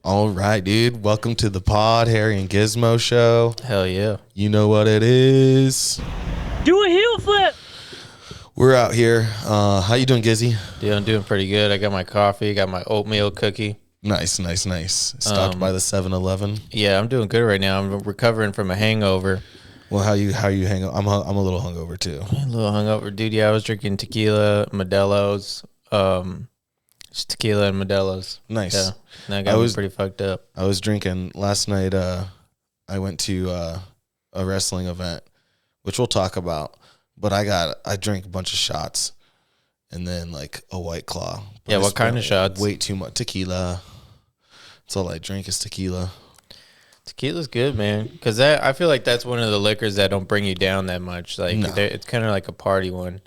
All right, dude. Welcome to the Pod, Harry and Gizmo show. Hell yeah. You know what it is. Do a heel flip. We're out here. How you doing, Gizzy? Dude, I'm doing pretty good. I got my coffee, got my oatmeal cookie. Nice. Stopped by the 7-Eleven. Yeah, I'm doing good right now. I'm recovering from a hangover. Well, how you hang up? I'm a little hungover too. A little hungover, dude. Yeah, I was drinking tequila, Modelo's, just tequila and Modelo's. Nice. Yeah, and that got me pretty fucked up. I was drinking last night. I went to a wrestling event, which we'll talk about. But I drank a bunch of shots, and then like a White Claw. But Yeah, what kind of shots? Way too much tequila. That's all I drink is tequila. Tequila's good, man. Because I feel like that's one of the liquors that don't bring you down that much. Like it's kind of like a party one.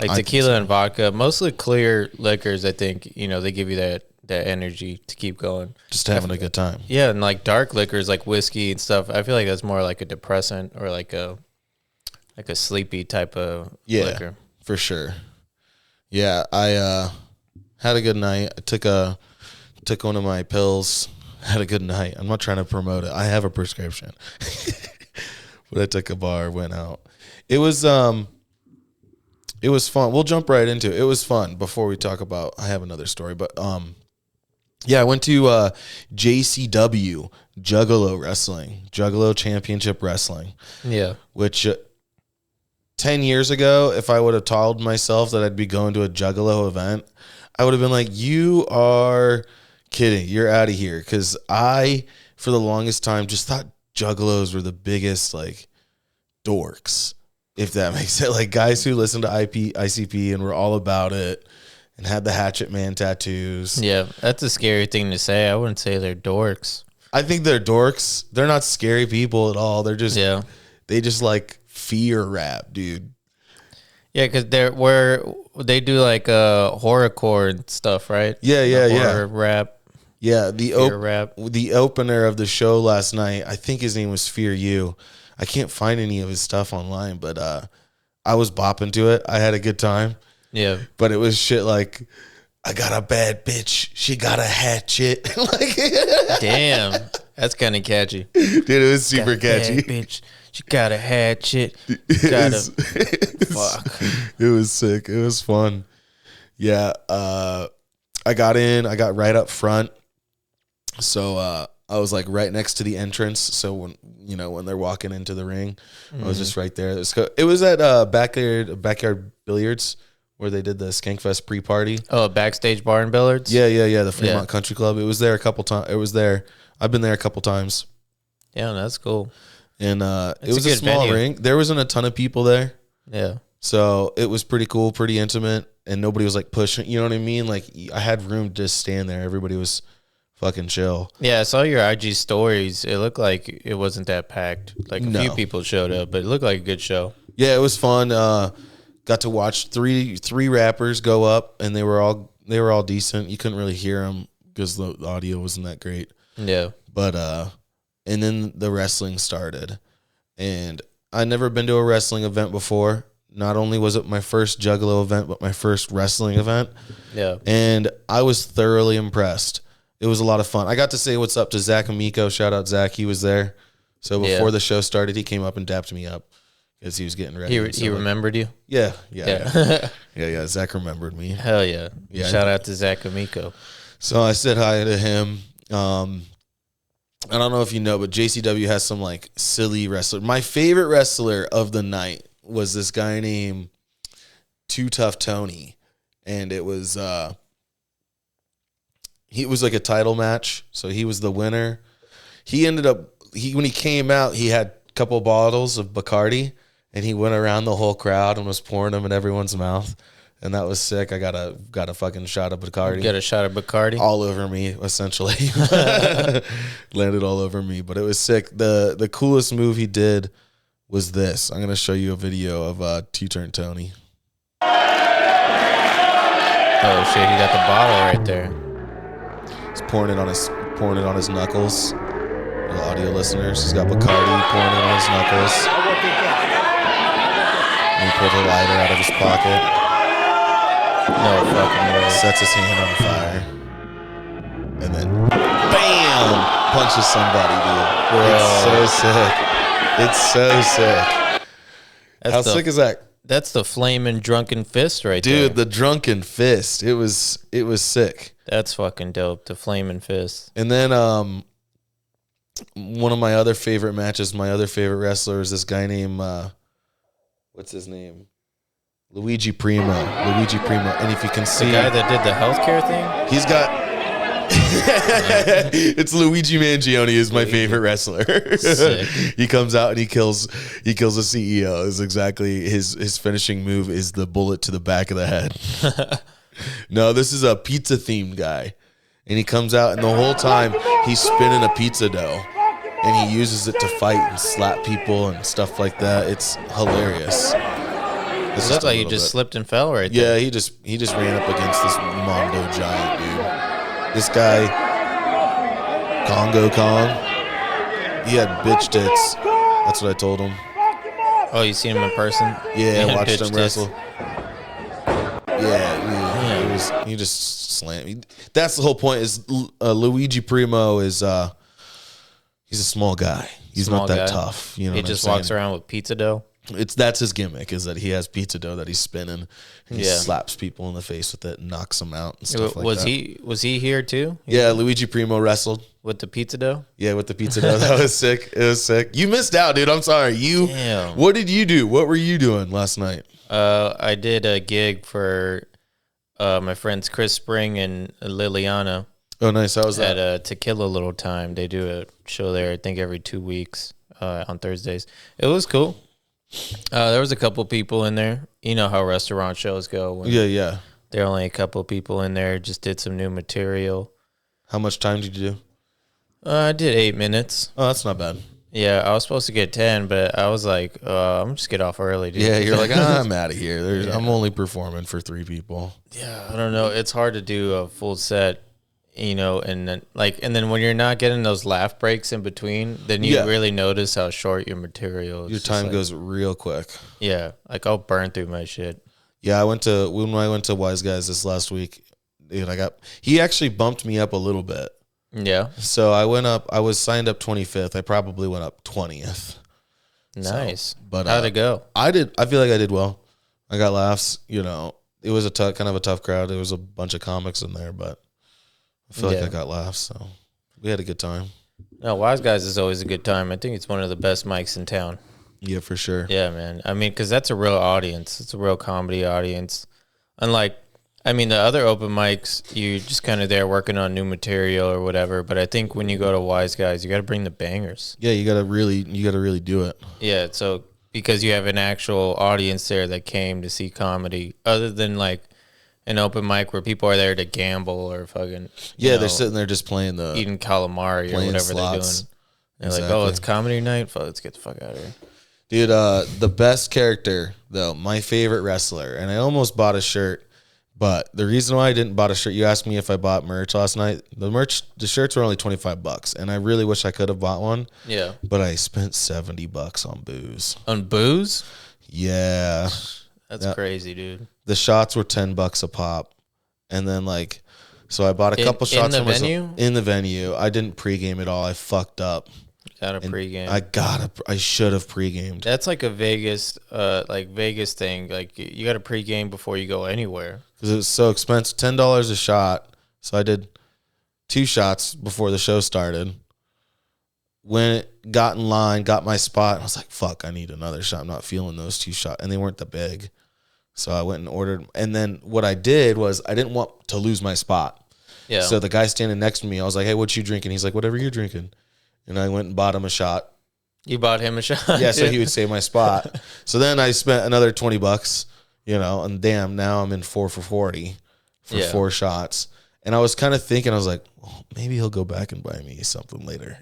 Like tequila and vodka, mostly clear liquors. I think they give you that energy to keep going. Just having a good time. Yeah, and like dark liquors, like whiskey and stuff. I feel like that's more like a depressant or like a sleepy type of liquor. For sure. Yeah, I had a good night. I took one of my pills. Had a good night. I'm not trying to promote it. I have a prescription. But I took a bar, went out. It was fun. We'll jump right into it. It was fun. Before we talk about, I have another story, but yeah, I went to JCW, Juggalo Wrestling, Juggalo Championship Wrestling. Yeah. Which 10 years ago, if I would have told myself that I'd be going to a Juggalo event, I would have been like, you are kidding. You're out of here. Because I, for the longest time, just thought Juggalos were the biggest, like, dorks, if that makes sense. Like, guys who listened to ICP and were all about it and had the Hatchet Man tattoos. Yeah, that's a scary thing to say. I wouldn't say they're dorks. I think they're dorks. They're not scary people at all. They're just, they just like fear rap, dude. Yeah, because they do like horrorcore and stuff, right? Yeah. Horror rap. Yeah, rap. The opener of the show last night, I think his name was Fear You. I can't find any of his stuff online, but I was bopping to it. I had a good time. Yeah. But it was shit like, I got a bad bitch. She got a hatchet. Like, damn, that's kind of catchy. Dude, it was super catchy. Bad bitch. She got a hatchet. Fuck. It was sick. It was fun. Yeah. I got in. I got right up front. So I was like right next to the entrance. So when they're walking into the ring, I was just right there. It was at backyard billiards where they did the Skankfest pre-party. Oh, backstage bar and billiards. Yeah. The Fremont Country Club. It was there a couple times. It was there. I've been there a couple times. Yeah, that's cool. And it was a small ring. There wasn't a ton of people there. Yeah. So it was pretty cool, pretty intimate, and nobody was like pushing. You know what I mean? Like I had room to just stand there. Everybody was fucking chill. Yeah, I saw your IG stories. It looked like it wasn't that packed. Like a few people showed up, but it looked like a good show. Yeah, it was fun. Got to watch three rappers go up, and they were all decent. You couldn't really hear them because the audio wasn't that great. Yeah. But and then the wrestling started, and I'd never been to a wrestling event before. Not only was it my first Juggalo event, but my first wrestling event. Yeah. And I was thoroughly impressed. It was a lot of fun. I got to say what's up to Zach Amico. Shout out Zach. He was there. So before the show started, he came up and dapped me up because he was getting ready. He remembered you? Yeah. Zach remembered me. Hell yeah. Shout out to Zach Amico. So I said hi to him. I don't know if you know, but JCW has some like silly wrestler. My favorite wrestler of the night was this guy named Too Tough Tony. And it was like a title match. So he was the winner. He ended up when he came out, he had a couple bottles of Bacardi and he went around the whole crowd and was pouring them in everyone's mouth. And that was sick. I got a fucking shot of Bacardi. You got a shot of Bacardi? All over me, essentially. Landed all over me. But it was sick. The coolest move he did was this. I'm going to show you a video of Two-Turn Tony. Oh, shit. He got the bottle right there. He's pouring it on his knuckles. The audio listeners. He's got Bacardi pouring it on his knuckles. And he pulled a lighter out of his pocket. No fucking way. Sets his hand on fire. And then, bam! punches somebody, dude. Bro. It's so sick. It's so sick. How sick is that? That's the flaming drunken fist right there. Dude, the drunken fist. It was sick. That's fucking dope. The flaming fist. And then one of my other favorite matches, my other favorite wrestler is this guy named what's his name? Luigi Primo. And if you can see the guy that did the healthcare thing? He's got it's Luigi Mangione is my favorite wrestler. He comes out and he kills the CEO. Is exactly his finishing move is the bullet to the back of the head. No, this is a pizza themed guy. And he comes out and the whole time he's spinning a pizza dough. And he uses it to fight and slap people and stuff like that. It's hilarious. It looked like he just slipped and fell right there. Yeah, he just ran up against this Mondo giant, dude. This guy, Congo Kong, he had bitch tits. That's what I told him. Oh, you seen him in person? Yeah, I watched him wrestle. Yeah, he just slammed. That's the whole point. Is Luigi Primo is he's a small guy. He's not that tough. You know, he just walks around with pizza dough. That's his gimmick, is that he has pizza dough that he's spinning. And he slaps people in the face with it and knocks them out and stuff like that. Was he here too? Yeah, Luigi Primo wrestled. With the pizza dough? Yeah, with the pizza dough. That was sick. It was sick. You missed out, dude. I'm sorry. Damn. What did you do? What were you doing last night? I did a gig for my friends Chris Spring and Liliana. Oh, nice. How was that? At Tequila Little Time. They do a show there, I think, every 2 weeks on Thursdays. It was cool. There was a couple people in there. You know how restaurant shows go. Yeah. There are only a couple people in there. Just did some new material. How much time did you do? I did 8 minutes. Oh, that's not bad. Yeah, I was supposed to get 10, but I was like, I'm just get off early, dude. Yeah, you're like, I'm out of here. I'm only performing for 3 people. Yeah, I don't know. It's hard to do a full set, you know, and then when you're not getting those laugh breaks in between, then you really notice how short your material is. Your time goes real quick. Yeah, like I'll burn through my shit. Yeah, when I went to Wise Guys this last week, dude, he actually bumped me up a little bit. Yeah. So I went up. I was signed up 25th. I probably went up 20th. Nice. So, but how'd it go? I feel like I did well. I got laughs. You know, it was kind of a tough crowd. There was a bunch of comics in there, but I feel like I got laughs. So we had a good time. No, Wise Guys is always a good time. I think it's one of the best mics in town. Yeah, for sure. Yeah, man. I mean, because that's a real audience. It's a real comedy audience. Unlike, the other open mics, you just kind of there working on new material or whatever. But I think when you go to Wise Guys, you got to bring the bangers. Yeah, you gotta really do it. Yeah, so because you have an actual audience there that came to see comedy, other than like an open mic where people are there to gamble or fucking they're sitting there just eating calamari or whatever slots. They're doing. They're like, oh, it's comedy night. Let's get the fuck out of here. Dude, the best character though, my favorite wrestler, and I almost bought a shirt. But the reason why I didn't buy a shirt, you asked me if I bought merch last night. The shirts were only $25, and I really wish I could have bought one. Yeah. But I spent $70 on booze. On booze? Yeah. That's crazy, dude. The shots were $10 a pop. And then so I bought a couple shots in the venue? In the venue. I didn't pregame at all. I fucked up. Got to pregame. I should have pregamed. That's like a Vegas thing. Like you got to pregame before you go anywhere. Because it was so expensive, $10 a shot. So I did 2 shots before the show started. When it got in line, got my spot, I was like, fuck, I need another shot. I'm not feeling those 2 shots. And they weren't that big. So I went and ordered. And then what I did was I didn't want to lose my spot. Yeah. So the guy standing next to me, I was like, hey, what you drinking? He's like, whatever you're drinking. And I went and bought him a shot. You bought him a shot? Yeah, so he would save my spot. So then I spent another $20, and damn, now I'm in 4 for $40 for 4 shots. And I was kind of thinking, I was like, well, maybe he'll go back and buy me something later,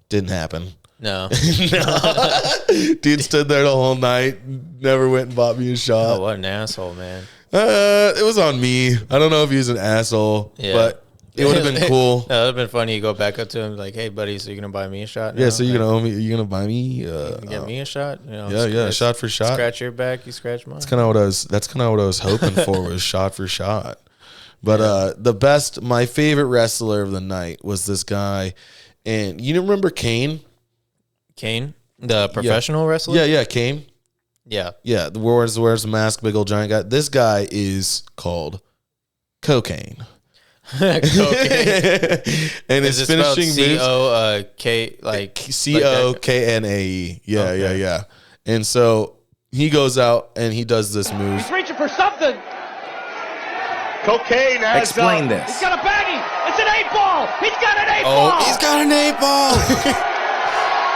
Didn't happen. No. Dude stood there the whole night, never went and bought me a shot. Oh, what an asshole, man. It was on me. I don't know if he was an asshole, but it would have been cool. No, it would have been funny. You go back up to him like, hey, buddy, so you're going to buy me a shot now? Yeah, so you're going to owe me, you're going to buy me? Get me a shot? Yeah, shot for shot. Scratch your back, you scratch mine. That's kind of what I was hoping for was shot for shot. But my favorite wrestler of the night was this guy, And you remember Kane? Kane, the professional wrestler? Yeah, Kane. Yeah. Yeah, the wears the mask, big old giant guy. This guy is called Cocaine. Cocaine. And his finishing moves C-O-K, like C-O-K-N-A-E. Yeah, Okay. yeah. And so he goes out and he does this move. He's reaching for something. Cocaine has... Explain this. He's got a baggie. It's an 8-ball. He's got an 8-ball. Oh, he's got an 8-ball.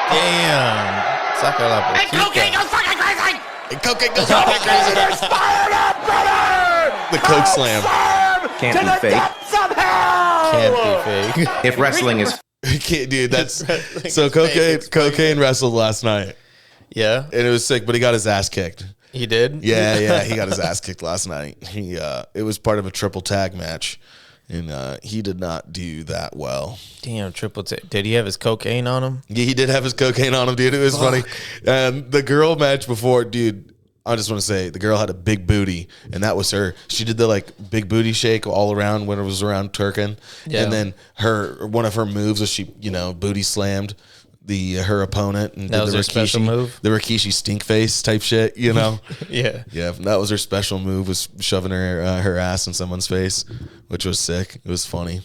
damn. Saca la And Cocaine boquita. goes fucking crazy. And Cocaine goes fucking crazy. He's fired up, brother. The Coke Slam. Can't to be the fake. depths of hell. Can't be fake. If wrestling is Dude, that's so cocaine wrestled last night. Yeah, And it was sick, but he got his ass kicked. he did. Yeah, he got his ass kicked last night. It was part of a triple tag match, and he did not do that well. Damn, did he have his cocaine on him? Yeah, he did have his cocaine on him, dude. It was funny. And the girl match before, dude, I just want to say the girl had a big booty, and that was her. She did the like big booty shake all around when it was around twerking, Yeah. and then one of her moves was she booty slammed her opponent and That did was the her special move? the Rikishi stink face type shit, Yeah. Yeah, that was her special move, was shoving her ass in someone's face, which was sick. It was funny.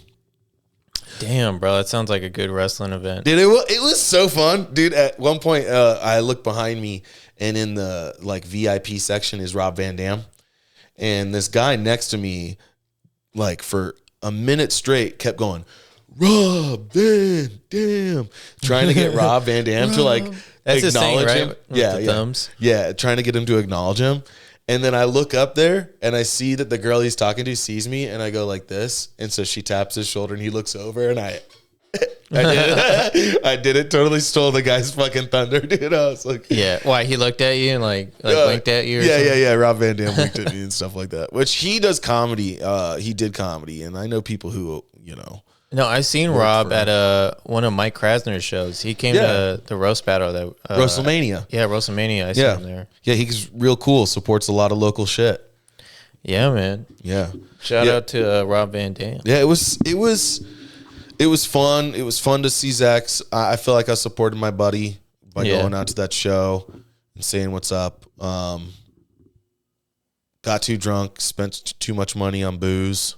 Damn, bro, that sounds like a good wrestling event. Dude, it was so fun, dude. At one point, I looked behind me, and in the like VIP section is Rob Van Dam, and this guy next to me, like for a minute straight, kept going, Rob Van Dam, trying to get Rob Van Dam to like That's his thing, acknowledge right? him. With Yeah, the yeah, thumbs. yeah, trying to get him to acknowledge him. And then I look up there and I see that the girl he's talking to sees me, and I go like this, and so she taps his shoulder and he looks over, and I did it. I did it. Totally stole the guy's fucking thunder, dude. I was like, Yeah, why he looked at you and like winked at you? Or yeah, something? yeah. Rob Van Dam winked at me and stuff like that. Which he does comedy. He did comedy, and I know people who No, I seen Rob at one of Mike Krasner's shows. He came to the roast battle that WrestleMania. Yeah, WrestleMania. I saw him there. Yeah, he's real cool. Supports a lot of local shit. Yeah, man. Yeah. Shout Yeah. out to Rob Van Dam. Yeah, it was fun. It was fun to see Zach's. I feel like I supported my buddy by going out to that show and saying what's up. Got too drunk, spent too much money on booze.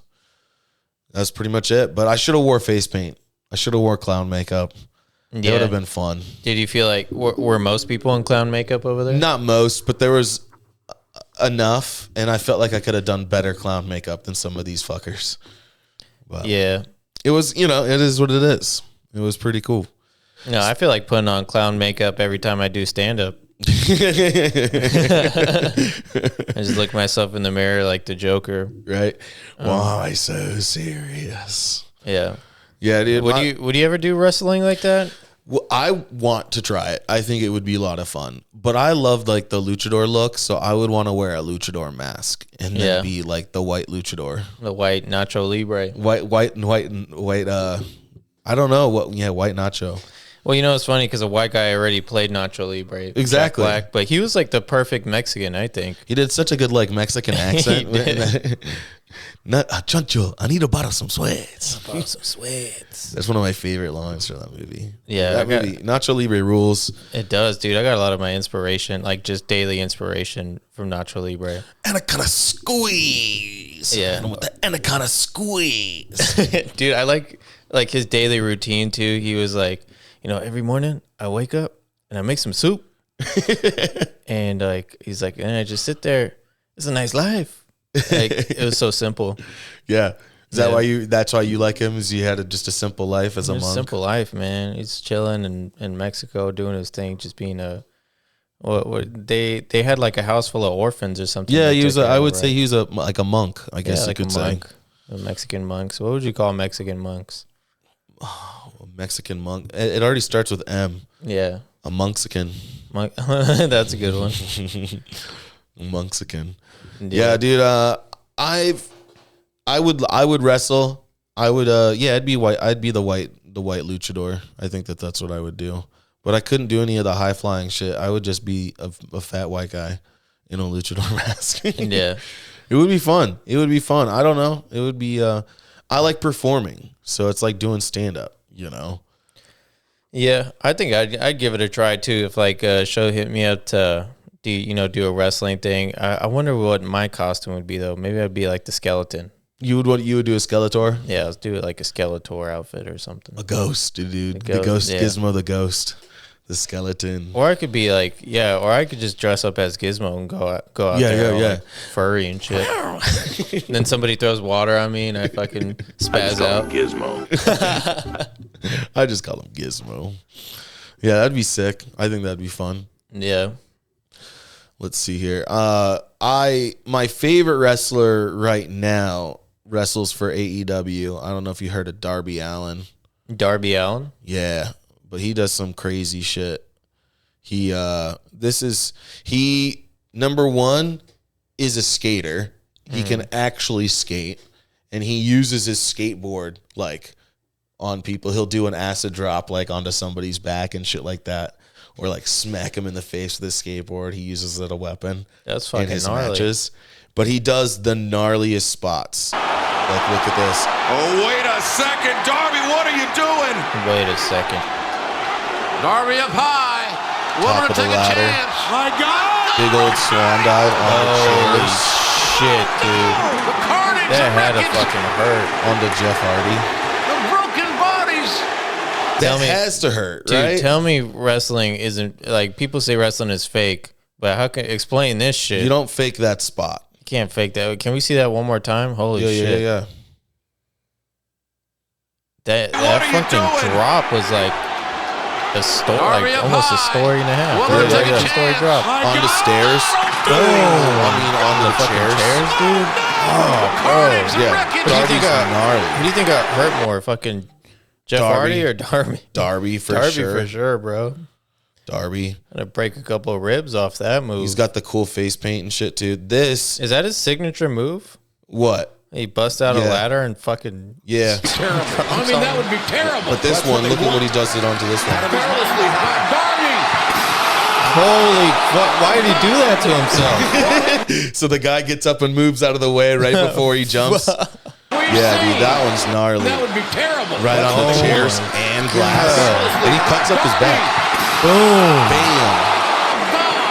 That's pretty much it. But I should have wore face paint. I should have wore clown makeup. It Yeah. would have been fun. Did you feel like were most people in clown makeup over there? Not most, but there was enough, and I felt like I could have done better clown makeup than some of these fuckers. But Yeah. it was, it is what it is. It was pretty cool. No, I feel like putting on clown makeup every time I do stand up. I just look myself in the mirror like the Joker. Right? Why so serious? Yeah. Yeah, dude. Would you ever do wrestling like that? Well, I want to try it. I think it would be a lot of fun. But I love like the luchador look, so I would want to wear a luchador mask and then be like the white luchador. The white Nacho Libre. White I don't know what white nacho. Well, it's funny because a white guy already played Nacho Libre. Jack Exactly. Black, but he was like the perfect Mexican, I think. He did such a good like Mexican accent. Not Chancho, I need to borrow some sweats. Some sweats. That's one of my favorite lines for that movie. Yeah, that movie, Nacho Libre rules. It does, dude. I got a lot of my inspiration, like just daily inspiration from Nacho Libre. Anaconda squeeze. Yeah. And with the anaconda squeeze. Dude, I like his daily routine too. He was like, every morning I wake up and I make some soup. And like he's like, and I just sit there. It's a nice life. Like it was so simple. Yeah. Is that why that's why you like him? Is he had just a simple life as a monk? Simple life, man. He's chilling in Mexico doing his thing, just being they had like a house full of orphans or something. Yeah, they he was took I care of, would right? say he was like a monk, I guess you like could a say. monk. A Mexican monks. What would you call Mexican monks? A Mexican monk. It already starts with M. Yeah. A Monksican. Monk. That's a good one. Monksican. Yeah, dude. I would wrestle. I would. I'd be white. I'd be the white luchador. I think that's what I would do. But I couldn't do any of the high flying shit. I would just be a fat white guy in a luchador mask. Yeah. It would be fun. It would be fun. I don't know. It would be. I like performing, so it's like doing stand up. Yeah, I think I'd give it a try too. If like show hit me up to do a wrestling thing. I wonder what my costume would be though. Maybe I'd be like the skeleton. You would do a Skeletor? Yeah, let's do it like a Skeletor outfit or something. A ghost, dude. The ghost, yeah. Gizmo the ghost. The skeleton. Or I could be like, or I could just dress up as Gizmo and go out there all, like, furry and shit. And then somebody throws water on me and I fucking spaz out. Gizmo. I just call him Gizmo. Yeah, that'd be sick. I think that'd be fun. Yeah. Let's see here. My favorite wrestler right now wrestles for AEW. I don't know if you heard of Darby Allin. Darby Allin? Yeah, but he does some crazy shit. He number one is a skater. He can actually skate, and he uses his skateboard like on people. He'll do an acid drop like onto somebody's back and shit like that. Or like smack him in the face with his skateboard. He uses it as a weapon. That's fucking in his gnarly. matches. But he does the gnarliest spots. Like, look at this. Oh, wait a second. Darby, what are you doing? Wait a second. Darby up high. Top of the ladder. My God. Big old swan dive on the Holy chairs. shit, dude. The carnage. That had to wreckage, fucking hurt. Onto Jeff Hardy. The broken bodies. That Tell me- has to hurt, Dude, right? tell me wrestling isn't, like, people say wrestling is fake, but how can, explain this shit. You don't fake that spot. You can't fake that. Can we see that one more time? Holy shit. Yeah. That What are you fucking doing? drop was like a story, Darby like up almost a high. story and a half. Woman, Like take a a story chance. drop. My On the God. stairs. On the Fucking chairs. chairs, dude. Carnage and Yeah. wreckage. Who do you think Darby's gnarly. Who do you think got hurt more? Fucking Jeff Darby. Hardy or Darby? Darby for Darby sure. for sure, bro. Darby. Gonna break a couple of ribs off that move. He's got the cool face paint and shit, too. This, Is that his signature move? what? He busts out a Yeah. ladder and fucking. Yeah. Terrible. I mean, that would be terrible. But this one, look at what he does it onto this one. Perilously high. Darby. Holy fuck! Why did he do that to himself? So the guy gets up and moves out of the way right before he jumps. Yeah, dude, that one's gnarly. That would be terrible. Right on the Oh chairs my and glass. And he cuts up his back. Boom! Bam. God,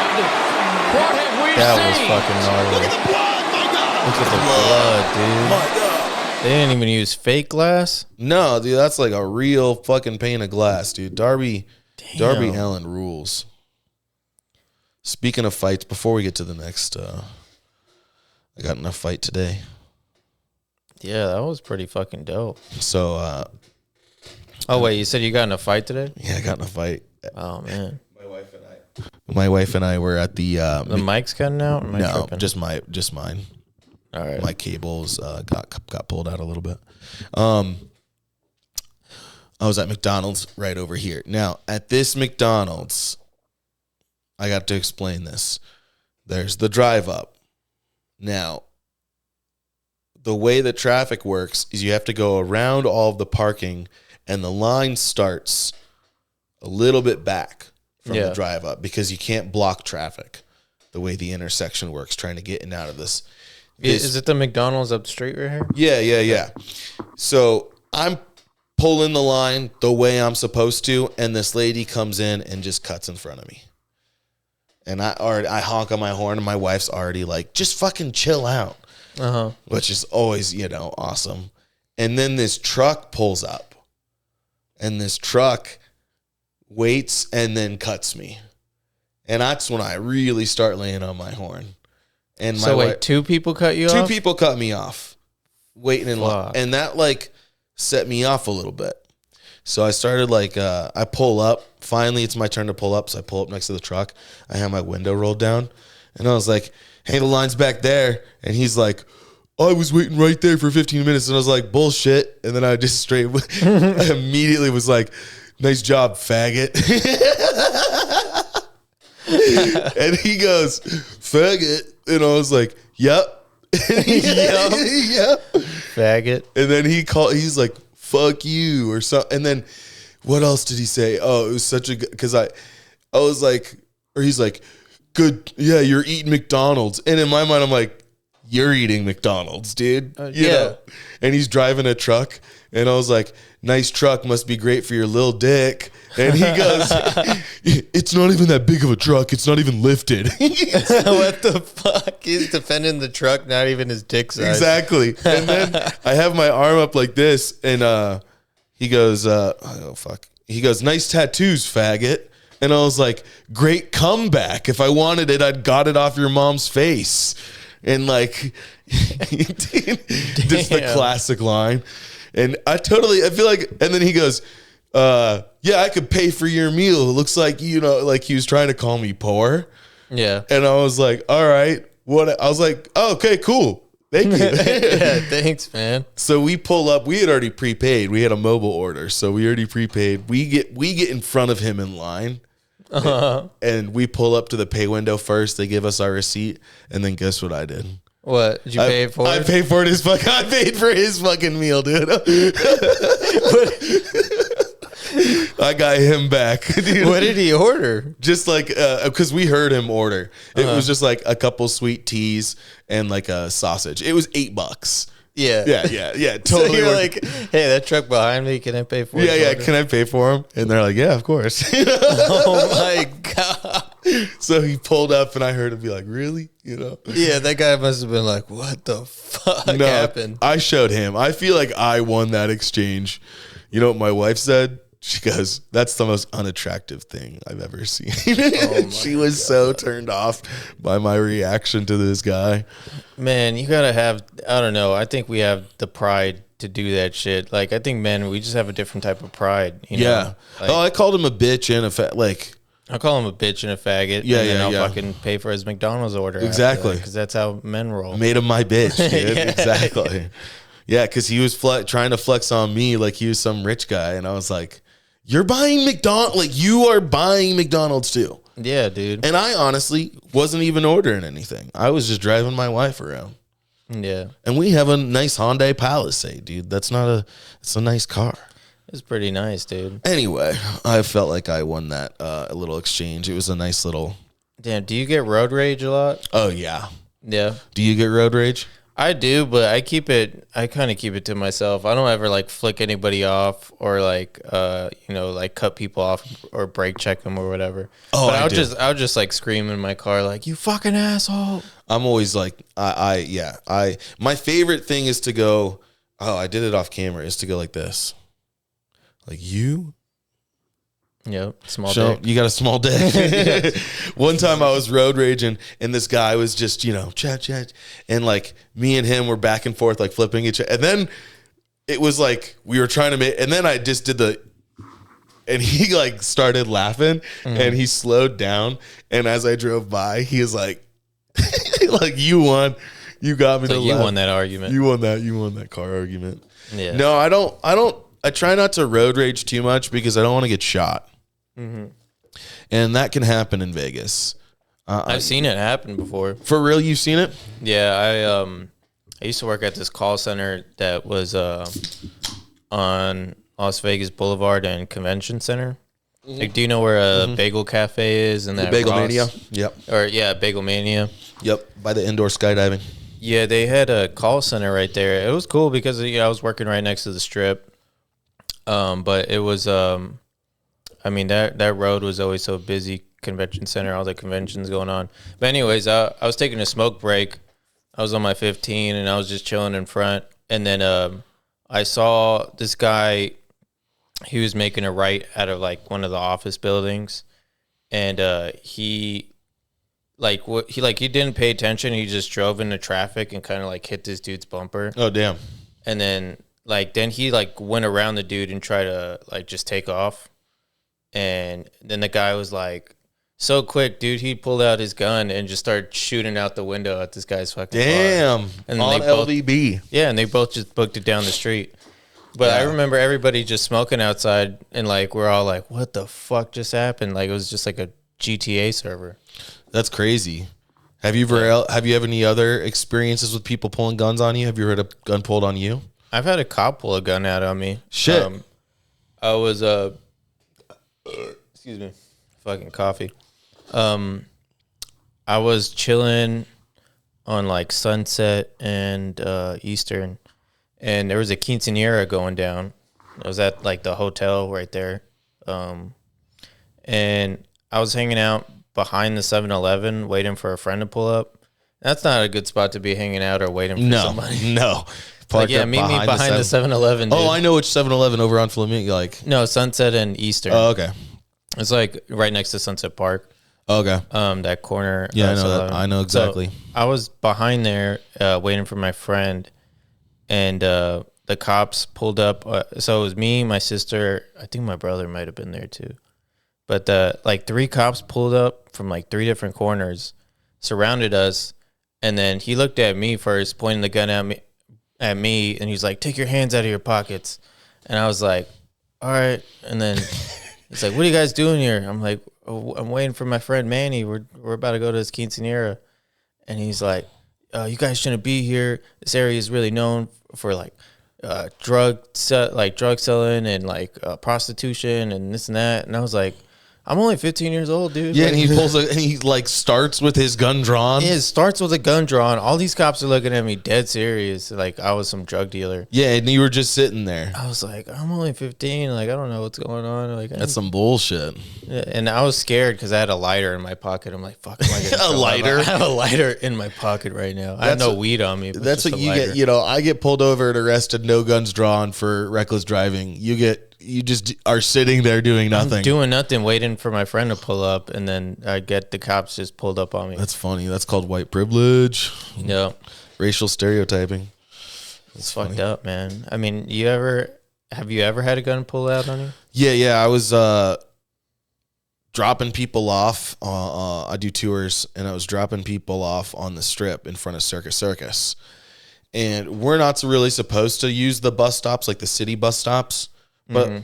what have we That seen? was fucking gnarly. Look at the blood, my God. Look at the blood, dude. My God. They didn't even use fake glass. No, dude, that's like a real fucking pane of glass, dude. Darby Allin rules. Speaking of fights, before we get to the next, I got in a fight today. Yeah, that was pretty fucking dope. So, Oh wait, you said you got in a fight today? yeah, I got in a fight. Oh man, My wife and I were at the, the mic's cutting out. Or am I no, tripping? just mine. all right. My cables got pulled out a little bit. I was at McDonald's right over here. Now, at this McDonald's, I got to explain this. There's the drive up. Now, the way that traffic works is you have to go around all of the parking, and the line starts a little bit back from the drive up because you can't block traffic the way the intersection works trying to get in and out of this. Is it the McDonald's up the street right here? Yeah. So I'm pulling the line the way I'm supposed to, and this lady comes in and just cuts in front of me. And I honk on my horn, and my wife's already like, just fucking chill out. Which is always, awesome. And then this truck pulls up, and this truck waits and then cuts me. And that's when I really start laying on my horn. And my So wait, wife, two people cut you off? two people cut me off waiting in line. Fuck. And that like set me off a little bit. So I started I pull up. Finally, it's my turn to pull up. So I pull up next to the truck. I have my window rolled down. And I was like, hey, the line's back there. And he's like, I was waiting right there for 15 minutes. And I was like, bullshit. And then I just I immediately was like, nice job, faggot. And he goes, faggot. And I was like, yep. Yep. Faggot. And then he's like, fuck you or something. And then what else did he say? Oh, it was such a good, because I was like, or he's like, good. Yeah, you're eating McDonald's. And in my mind, I'm like, you're eating McDonald's, dude. You yeah. know? And he's driving a truck. And I was like, nice truck, must be great for your little dick. And he goes, it's not even that big of a truck. It's not even lifted. What the fuck? He's defending the truck, not even his dick size. Exactly. And then I have my arm up like this. And he goes, oh, fuck. He goes, nice tattoos, faggot. And I was like, great comeback. If I wanted it, I'd got it off your mom's face. And like, just the classic line. And I feel like, and then he goes, yeah, I could pay for your meal. It looks like, you know, like he was trying to call me poor. Yeah. And I was like, all right. I was like, oh, okay, cool. Thank you. Yeah, thanks, man. So we pull up. We had already prepaid. We had a mobile order. So we already prepaid. We get in front of him in line. And we pull up to the pay window first. They give us our receipt. And then guess what I did? What? Did you pay for it? I paid for it. I paid for his fucking meal, dude. I got him back, dude. What did he order? Just like, because we heard him order. It was just like a couple sweet teas and like a sausage. It was $8. Yeah. Yeah. Totally. So you're like, hey, that truck behind me, can I pay for it? Yeah. Can I pay for him? And they're like, yeah, of course. Oh my God. So he pulled up and I heard him be like, really? You know? Yeah, that guy must have been like, what the fuck happened? I showed him. I feel like I won that exchange. You know what my wife said? She goes, that's the most unattractive thing I've ever seen. She was so turned off by my reaction to this guy. Man, you gotta have, I don't know, I think we have the pride to do that shit. Like, I think men, we just have a different type of pride. You know? Yeah. Like, I called him a bitch and I call him a bitch and a faggot. Yeah, and then I'll yeah. fucking pay for his McDonald's order. Exactly. Because that's how men roll. made him my bitch, dude. Yeah. Exactly. Yeah, because he was trying to flex on me like he was some rich guy. And I was like, you're buying McDonald's. Like, you are buying McDonald's too. Yeah, dude. And I honestly wasn't even ordering anything. I was just driving my wife around. Yeah. And we have a nice Hyundai Palisade, dude. It's a nice car. It's pretty nice, dude. Anyway, I felt like I won that little exchange. It was a nice little. Damn, do you get road rage a lot? Oh, yeah. Yeah. Do you get road rage? I do, but I kind of keep it to myself. I don't ever like flick anybody off or like, like cut people off or brake check them or whatever. Oh, but I I'll just like scream in my car like, you fucking asshole. I'm always like, my favorite thing is to go, oh, I did it off camera, is to go like this. Like, you? Yep. Small dick. You got a small dick. One time I was road raging and this guy was just, chat. And like me and him were back and forth, like flipping each other. And then it was like we were trying to make, and then I just did and he like started laughing and he slowed down. And as I drove by, he was like, like, you won. You got me to laugh. You won that argument. You won that car argument. Yeah. No, I try not to road rage too much because I don't want to get shot. Mm-hmm. And that can happen in Vegas. I've seen it happen before. For real, you've seen it? Yeah, I used to work at this call center that was on Las Vegas Boulevard and Convention Center. Mm-hmm. Like, do you know where a bagel cafe is? And that Bagel Ross? Mania. Yep. Or yeah, Bagel Mania. Yep. By the indoor skydiving. Yeah, they had a call center right there. It was cool because I was working right next to the strip. But it was that road was always so busy. Convention center, all the conventions going on. But anyways, I was taking a smoke break. I was on my 15 and I was just chilling in front. And then I saw this guy. He was making a right out of like one of the office buildings, and he didn't pay attention. He just drove into traffic and kind of like hit this dude's bumper. Oh damn! And then he went around the dude and tried to like just take off. And then the guy was like, so quick, dude. He pulled out his gun and just started shooting out the window at this guy's fucking damn. car. And on LVB. Yeah, and they both just booked it down the street. But yeah. I remember everybody just smoking outside, and like we're all like, "What the fuck just happened?" Like it was just like a GTA server. That's crazy. Have you have any other experiences with people pulling guns on you? Have you heard a gun pulled on you? I've had a cop pull a gun out on me. Shit. I was excuse me, fucking coffee. I was chilling on like Sunset and Eastern, and there was a quinceanera going down. I was at like the hotel right there, and I was hanging out behind the 7-Eleven waiting for a friend to pull up. That's not a good spot to be hanging out or waiting for somebody. No. Like, yeah, meet me behind the 7-Eleven. Oh, I know which 7-Eleven over on Flamingo. Like, no, Sunset and Eastern. oh, okay. It's like right next to Sunset Park. Okay. That corner. Yeah, I know that. I know exactly. So I was behind there waiting for my friend, and the cops pulled up. So it was me, my sister. I think my brother might have been there too. But like 3 cops pulled up from like 3 different corners, surrounded us, and then he looked at me first, pointing the gun at me, and he's like, "Take your hands out of your pockets." And I was like, "All right." And then he's like, "What are you guys doing here?" I'm like, "Oh, I'm waiting for my friend Manny. We're about to go to this quinceanera." And he's like, "You guys shouldn't be here. This area is really known for like drug selling and like prostitution and this and that." And I was like, I'm only 15 years old, dude. Yeah, like, and he like starts with his gun drawn. It starts with a gun drawn. All these cops are looking at me dead serious, like I was some drug dealer. Yeah, and you were just sitting there. I was like, I'm only 15. Like, I don't know what's going on. Like, That's some bullshit. Yeah, and I was scared because I had a lighter in my pocket. I'm like, fuck, am I gonna A lighter? I have a lighter in my pocket right now. I have no weed on me. But That's just what a you lighter. get. You know, I get pulled over and arrested, no guns drawn for reckless driving. You just are sitting there doing nothing. I'm doing nothing, waiting for my friend to pull up, and then I get the cops just pulled up on me. That's funny. That's called white privilege. Yeah. Racial stereotyping. It's fucked up, man. I mean, have you ever had a gun pulled out on you? Yeah. I was dropping people off. I do tours, and I was dropping people off on the strip in front of Circus. And we're not really supposed to use the bus stops, like the city bus stops. But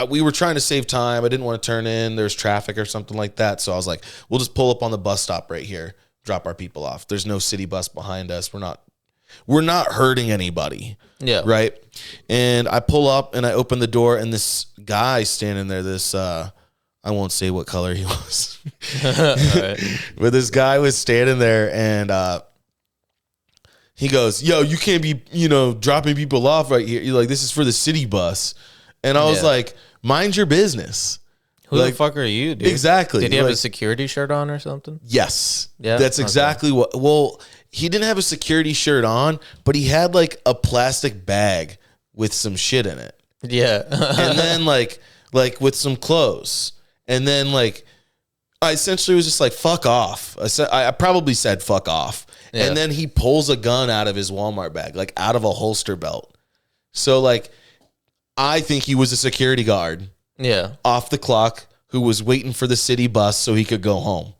we were trying to save time. I didn't want to turn in. There's traffic or something like that. So I was like, we'll just pull up on the bus stop right here, drop our people off. There's no city bus behind us. We're not hurting anybody. Yeah. Right. And I pull up and I open the door, and this guy standing there, I won't say what color he was, Right. but this guy was standing there, and he goes, "Yo, you can't be, dropping people off right here. You're like, this is for the city bus." And I was like, mind your business. Who the fuck are you, dude? Exactly. Did he have a security shirt on or something? Yes. Yeah. That's exactly what. Well, he didn't have a security shirt on, but he had like a plastic bag with some shit in it. Yeah. And then like with some clothes. And then like I essentially was just like, fuck off. I probably said fuck off. Yeah. And then he pulls a gun out of his Walmart bag, like out of a holster belt. So like I think he was a security guard. Yeah. Off the clock, who was waiting for the city bus so he could go home.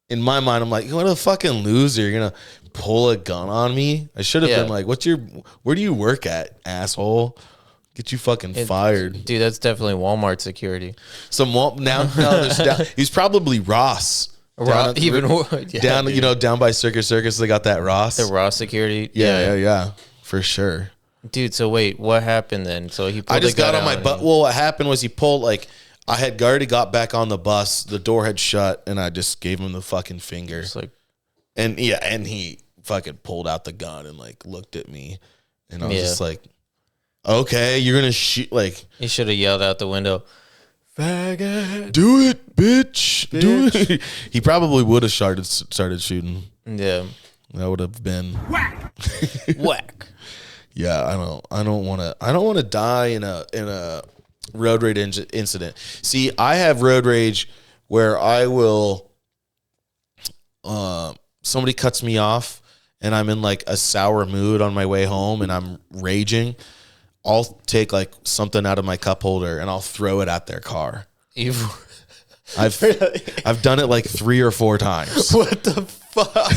In my mind, I'm like, what a fucking loser. You're going to pull a gun on me? I should have been like, where do you work at, asshole? Get you fucking fired. Dude, that's definitely Walmart security. He's probably Ross. Down by Circus, they got that Ross. The Ross security. Yeah, for sure. Dude, so wait, what happened then? So he pulled I just got on my butt. Well, what happened was he pulled, like, I had already got back on the bus. The door had shut, and I just gave him the fucking finger. And he fucking pulled out the gun and, like, looked at me. And I was just like, okay, you're going to shoot, like. He should have yelled out the window, faggot. Do it, bitch. Do it. He probably would have started shooting. Yeah. That would have been. Whack. Whack. Yeah, I don't want to die in a road rage incident. See, I have road rage where I will somebody cuts me off and I'm in like a sour mood on my way home and I'm raging. I'll take like something out of my cup holder and I'll throw it at their car. I've done it like 3 or 4 times. What the fuck?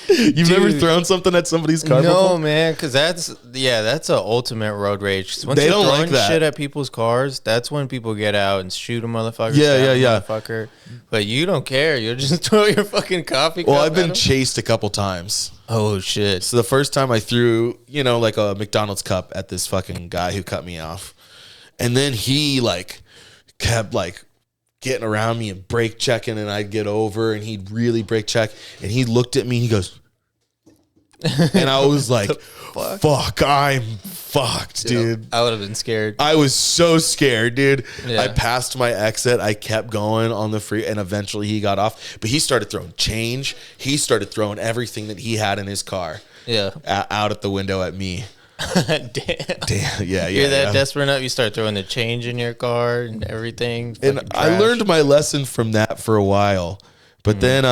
You've never thrown something at somebody's car before? No, man, because that's an ultimate road rage. Once they you're don't throwing like that shit at people's cars. That's when people get out and shoot a motherfucker. Yeah. Motherfucker. But you don't care. You'll just throw your fucking coffee cup. Well, I've been at 'em? chased a couple times. Oh shit! So the first time I threw, like a McDonald's cup at this fucking guy who cut me off, and then he like kept like getting around me and brake checking, and I'd get over and he'd really brake check, and he looked at me and he goes, and I was like, fuck, I'm fucked, dude. I would have been scared. I was so scared, dude. Yeah. I passed my exit. I kept going on the free, and eventually he got off. But he started throwing change. He started throwing everything that he had in his car out at the window at me. Damn. Yeah. You're that desperate enough, you start throwing the change in your car and everything. And I learned my lesson from that for a while. But then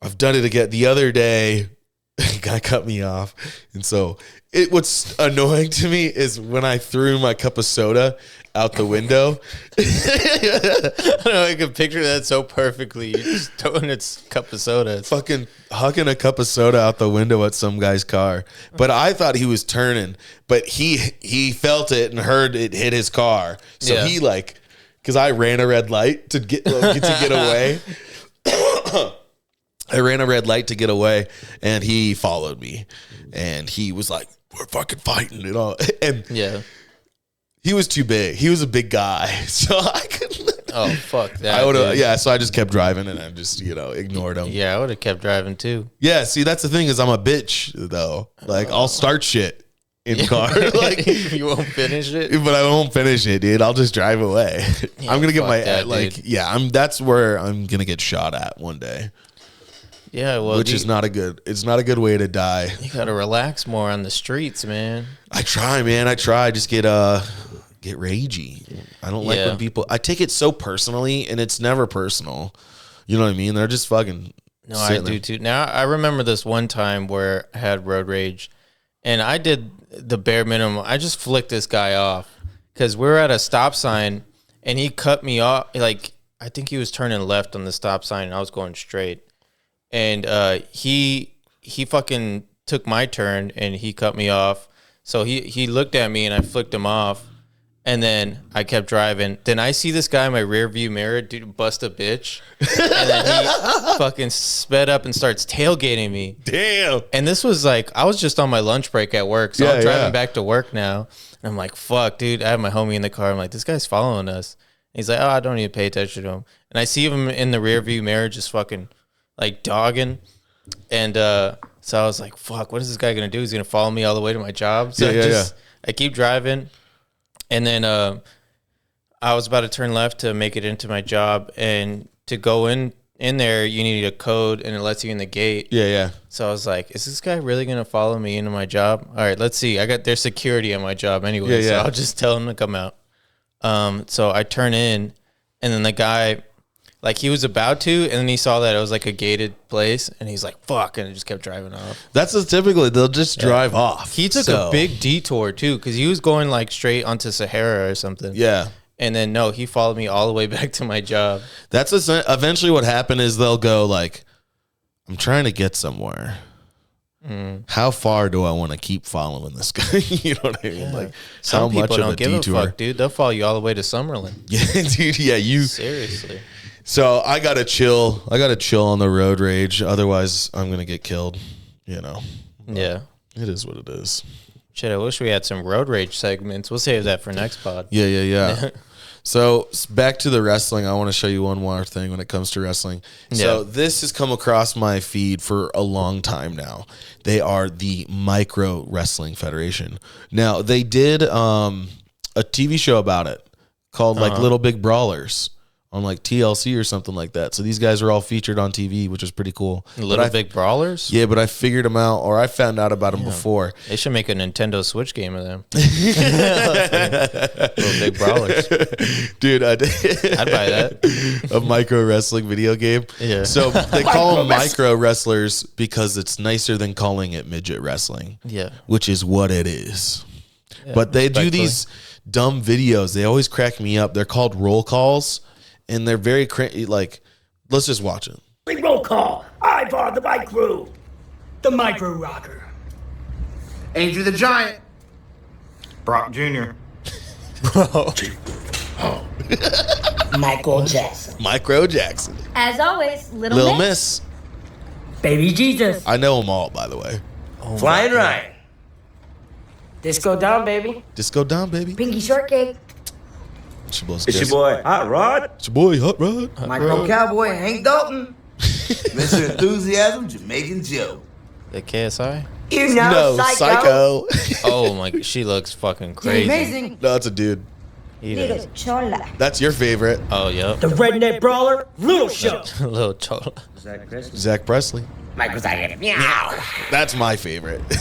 I've done it again. The other day, a guy cut me off. And so what's annoying to me is when I threw my cup of soda out the window. I don't know, I can picture that so perfectly. You're just throwing its cup of soda. It's fucking hucking a cup of soda out the window at some guy's car. But I thought he was turning, but he felt it and heard it hit his car. So he because I ran a red light to get away. I ran a red light to get away, and he followed me, and he was like, "We're fucking fighting," and all. And he was too big. He was a big guy, so I couldn't. Oh fuck that! I would have. Yeah, so I just kept driving, and I just ignored him. Yeah, I would have kept driving too. Yeah, see, that's the thing is I'm a bitch though. Like I'll start shit in car, like you won't finish it, but I won't finish it, dude. I'll just drive away. I'm gonna get my dude. That's where I'm gonna get shot at one day. Yeah, well, which is not a good. It's not a good way to die. You gotta relax more on the streets, man. I try, man. I try. Just get ragey. I don't like when people. I take it so personally, and it's never personal. You know what I mean? They're just fucking. No, I do too. Now I remember this one time where I had road rage, and I did the bare minimum. I just flicked this guy off because we were at a stop sign, and he cut me off. Like I think he was turning left on the stop sign, and I was going straight. And he fucking took my turn and he cut me off. So he looked at me and I flicked him off. And then I kept driving. Then I see this guy in my rear view mirror, dude, bust a bitch. And then he fucking sped up and starts tailgating me. Damn. And this was like, I was just on my lunch break at work. So I'm driving back to work now. And I'm like, fuck, dude. I have my homie in the car. I'm like, this guy's following us. And he's like, oh, I don't even pay attention to him. And I see him in the rear view mirror just fucking like dogging. And so I was like, fuck, what is this guy gonna do? He's gonna follow me all the way to my job. So I keep driving, and then I was about to turn left to make it into my job, and to go in there you need a code and it lets you in the gate. So I was like, is this guy really gonna follow me into my job? All right, let's see. I got their security at my job anyway, so I'll just tell him to come out. So I turn in, and then the guy, like, he was about to, and then he saw that it was like a gated place, and he's like, fuck, and it just kept driving off. That's typically, they'll just drive off. He took a big detour, too, because he was going, like, straight onto Sahara or something. Yeah. And then, no, he followed me all the way back to my job. That's eventually what happened is they'll go, like, I'm trying to get somewhere. How far do I want to keep following this guy? You know what I mean? Like, some how people much don't of a give detour? a fuck, dude. They'll follow you all the way to Summerlin. Yeah, dude. Yeah, you. Seriously. So I gotta chill. I gotta chill on the road rage. Otherwise, I'm gonna get killed. You know. Yeah. It is what it is. Shit, I wish we had some road rage segments. We'll save that for next pod. Yeah. So back to the wrestling. I want to show you one more thing when it comes to wrestling. So this has come across my feed for a long time now. They are the Micro Wrestling Federation. Now they did a TV show about it called like Little Big Brawlers on like TLC or something like that. So these guys are all featured on TV, which is pretty cool. Little Big Brawlers? Yeah, but I figured them out, or I found out about them before. They should make a Nintendo Switch game of them. Little Big Brawlers. Dude, I'd buy that. A micro wrestling video game. Yeah. So they call them micro wrestlers because it's nicer than calling it midget wrestling. Yeah. Which is what it is. Yeah, but they do these dumb videos. They always crack me up. They're called roll calls. And they're very like, let's just watch it. Roll call. Ivar the Micro. The Micro Rocker. Andrew the Giant. Brock Jr. Michael Jackson. Micro Jackson. As always, Little Miss. Baby Jesus. I know them all, by the way. Flying Ryan. Disco Down, baby. Disco Down, baby. Pinky Shortcake. She blows It's your kisses. boy, Hot Rod. It's your boy, Hot Rod. Micro Cowboy Hank Dalton. Mr. Enthusiasm, Jamaican Joe. The KSI. You know, No, Psycho. Oh my, she looks fucking You're crazy. amazing. No, it's a dude. He does. Chola. That's your favorite. Oh, yep. The redneck brawler, Little Show. Little chola. Zach Presley. Mike was like, meow. That's my favorite. Dude.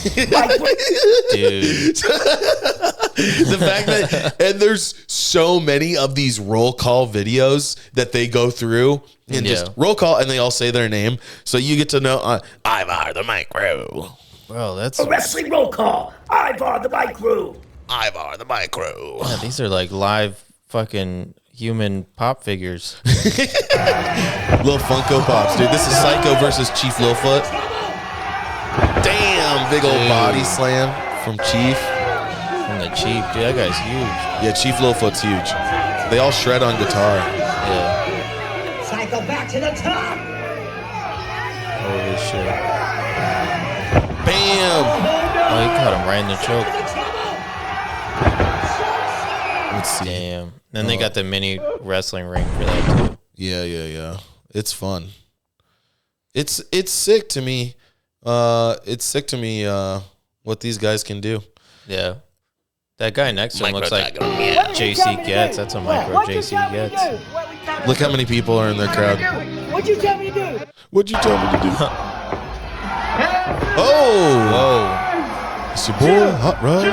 The fact that, and there's so many of these roll call videos that they go through and just roll call and they all say their name. So you get to know, Ivar the Micro. Bro, that's... A wrestling roll call. Ivar the Micro. Ivar the Micro. Yeah, these are like live fucking human pop figures. Little Funko Pops, dude. This is Psycho versus Chief Littlefoot. Damn, big old body slam from Chief. From the Chief, dude, that guy's huge. Yeah, Chief Littlefoot's huge. They all shred on guitar. Yeah. Psycho back to the top. Holy shit. Bam! Oh, he caught him right in the choke. Let's see. Damn. Then they got the mini wrestling ring for that too. Yeah. It's fun. It's sick to me. It's sick to me what these guys can do. Yeah. That guy next to him looks like JC Getz. That's a micro JC Getz. Look how many people are in their crowd. What'd you tell me to do? What'd you tell me to do? Oh! Whoa. It's your boy, Hot Rod.